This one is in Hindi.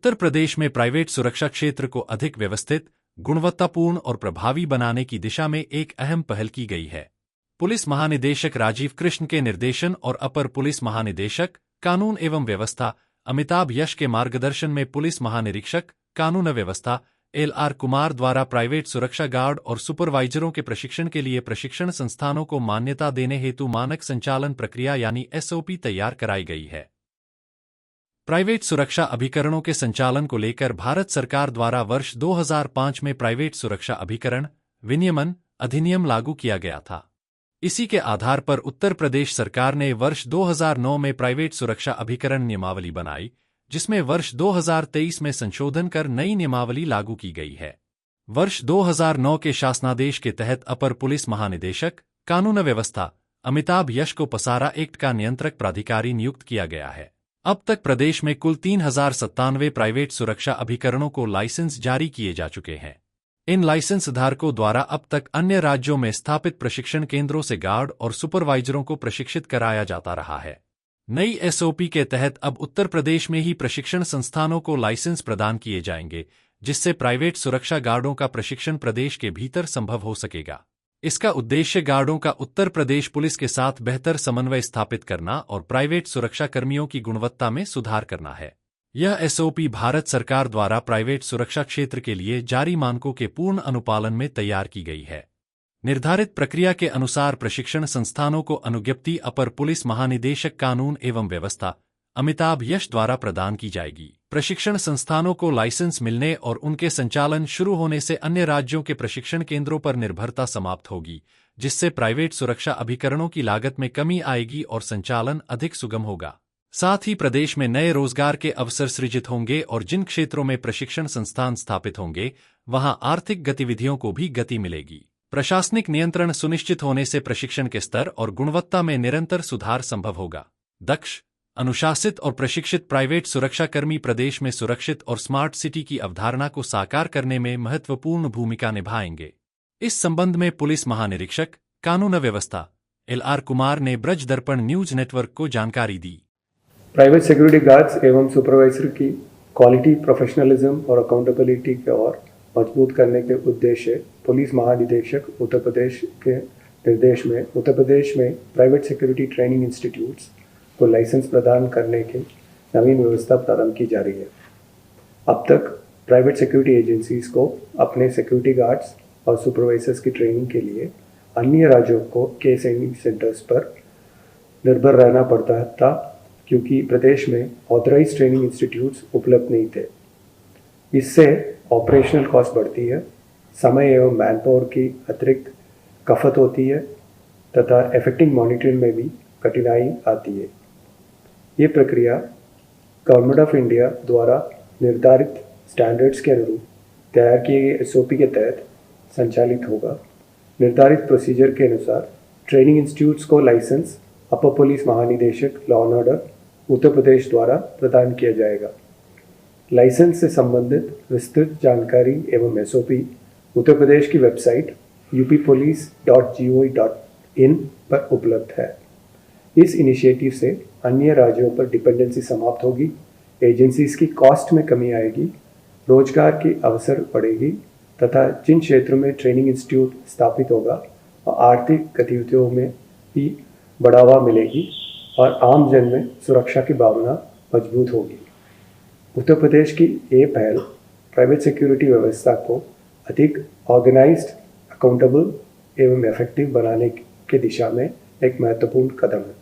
उत्तर प्रदेश में प्राइवेट सुरक्षा क्षेत्र को अधिक व्यवस्थित, गुणवत्तापूर्ण और प्रभावी बनाने की दिशा में एक अहम पहल की गई है। पुलिस महानिदेशक राजीव कृष्ण के निर्देशन और अपर पुलिस महानिदेशक, कानून एवं व्यवस्था, अमिताभ यश के मार्गदर्शन में पुलिस महानिरीक्षक, कानून व्यवस्था, LR कुमार द्वारा प्राइवेट सुरक्षा गार्ड और सुपरवाइजरों के प्रशिक्षण के लिए प्रशिक्षण संस्थानों को मान्यता देने हेतु मानक संचालन प्रक्रिया यानी SOP तैयार कराई गई है। प्राइवेट सुरक्षा अभिकरणों के संचालन को लेकर भारत सरकार द्वारा वर्ष 2005 में प्राइवेट सुरक्षा अभिकरण विनियमन अधिनियम लागू किया गया था। इसी के आधार पर उत्तर प्रदेश सरकार ने वर्ष 2009 में प्राइवेट सुरक्षा अभिकरण नियमावली बनाई, जिसमें वर्ष 2023 में संशोधन कर नई नियमावली लागू की गई है। वर्ष 2009 के शासनादेश के तहत अपर पुलिस महानिदेशक, कानून व्यवस्था, अमिताभ यश को पसारा एक्ट का नियंत्रक प्राधिकारी नियुक्त किया गया है। अब तक प्रदेश में कुल 3097 प्राइवेट सुरक्षा अभिकरणों को लाइसेंस जारी किए जा चुके हैं। इन लाइसेंस धारकों द्वारा अब तक अन्य राज्यों में स्थापित प्रशिक्षण केंद्रों से गार्ड और सुपरवाइजरों को प्रशिक्षित कराया जाता रहा है। नई SOP के तहत अब उत्तर प्रदेश में ही प्रशिक्षण संस्थानों को लाइसेंस प्रदान किए जाएंगे, जिससे प्राइवेट सुरक्षा गार्डों का प्रशिक्षण प्रदेश के भीतर संभव हो सकेगा। इसका उद्देश्य गार्डों का उत्तर प्रदेश पुलिस के साथ बेहतर समन्वय स्थापित करना और प्राइवेट सुरक्षा कर्मियों की गुणवत्ता में सुधार करना है। यह SOP भारत सरकार द्वारा प्राइवेट सुरक्षा क्षेत्र के लिए जारी मानकों के पूर्ण अनुपालन में तैयार की गई है। निर्धारित प्रक्रिया के अनुसार प्रशिक्षण संस्थानों को अनुज्ञप्ति अपर पुलिस महानिदेशक कानून एवं व्यवस्था अमिताभ यश द्वारा प्रदान की जाएगी। प्रशिक्षण संस्थानों को लाइसेंस मिलने और उनके संचालन शुरू होने से अन्य राज्यों के प्रशिक्षण केंद्रों पर निर्भरता समाप्त होगी, जिससे प्राइवेट सुरक्षा अभिकरणों की लागत में कमी आएगी और संचालन अधिक सुगम होगा। साथ ही प्रदेश में नए रोजगार के अवसर सृजित होंगे और जिन क्षेत्रों में प्रशिक्षण संस्थान स्थापित होंगे, वहां आर्थिक गतिविधियों को भी गति मिलेगी। प्रशासनिक नियंत्रण सुनिश्चित होने से प्रशिक्षण के स्तर और गुणवत्ता में निरंतर सुधार संभव होगा। दक्ष, अनुशासित और प्रशिक्षित प्राइवेट सुरक्षाकर्मी प्रदेश में सुरक्षित और स्मार्ट सिटी की अवधारणा को साकार करने में महत्वपूर्ण भूमिका निभाएंगे। इस संबंध में पुलिस महानिरीक्षक, कानून व्यवस्था LR कुमार ने ब्रज दर्पण न्यूज नेटवर्क को जानकारी दी। प्राइवेट सिक्योरिटी गार्ड्स एवं सुपरवाइजर की क्वालिटी, प्रोफेशनलिज्म और अकाउंटेबिलिटी की ओर मजबूत करने के उद्देश्य पुलिस महानिदेशक उत्तर प्रदेश के निर्देश में उत्तर प्रदेश में प्राइवेट सिक्योरिटी ट्रेनिंग इंस्टीट्यूट्स को लाइसेंस प्रदान करने की नवीन व्यवस्था प्रारंभ की जा रही है। अब तक प्राइवेट सिक्योरिटी एजेंसीज को अपने सिक्योरिटी गार्ड्स और सुपरवाइजर्स की ट्रेनिंग के लिए अन्य राज्यों के ट्रेनिंग सेंटर्स पर निर्भर रहना पड़ता था, क्योंकि प्रदेश में ऑथराइज्ड ट्रेनिंग इंस्टीट्यूट्स उपलब्ध नहीं थे। इससे ऑपरेशनल कॉस्ट बढ़ती है, समय एवं मैन पावर की अतिरिक्त खपत होती है तथा इफेक्टिव मॉनिटरिंग में भी कठिनाई आती है। ये प्रक्रिया गवर्नमेंट ऑफ इंडिया द्वारा निर्धारित स्टैंडर्ड्स के अनुरूप तैयार किए गए SOP के तहत संचालित होगा। निर्धारित प्रोसीजर के अनुसार ट्रेनिंग इंस्टीट्यूट्स को लाइसेंस अपर पुलिस महानिदेशक law and order Uttar Pradesh द्वारा प्रदान किया जाएगा। लाइसेंस से संबंधित विस्तृत जानकारी एवं SOP उत्तर प्रदेश की वेबसाइट uppolice.gov.in पर उपलब्ध है। इस इनिशिएटिव से अन्य राज्यों पर डिपेंडेंसी समाप्त होगी, एजेंसीज की कॉस्ट में कमी आएगी, रोजगार की अवसर बढ़ेगी तथा जिन क्षेत्रों में ट्रेनिंग इंस्टीट्यूट स्थापित होगा और आर्थिक गतिविधियों में भी बढ़ावा मिलेगी और आम जन में सुरक्षा की भावना मजबूत होगी। उत्तर प्रदेश की ये पहल प्राइवेट सिक्योरिटी व्यवस्था को अधिक ऑर्गेनाइज्ड, अकाउंटेबल एवं इफेक्टिव बनाने की दिशा में एक महत्वपूर्ण कदम है।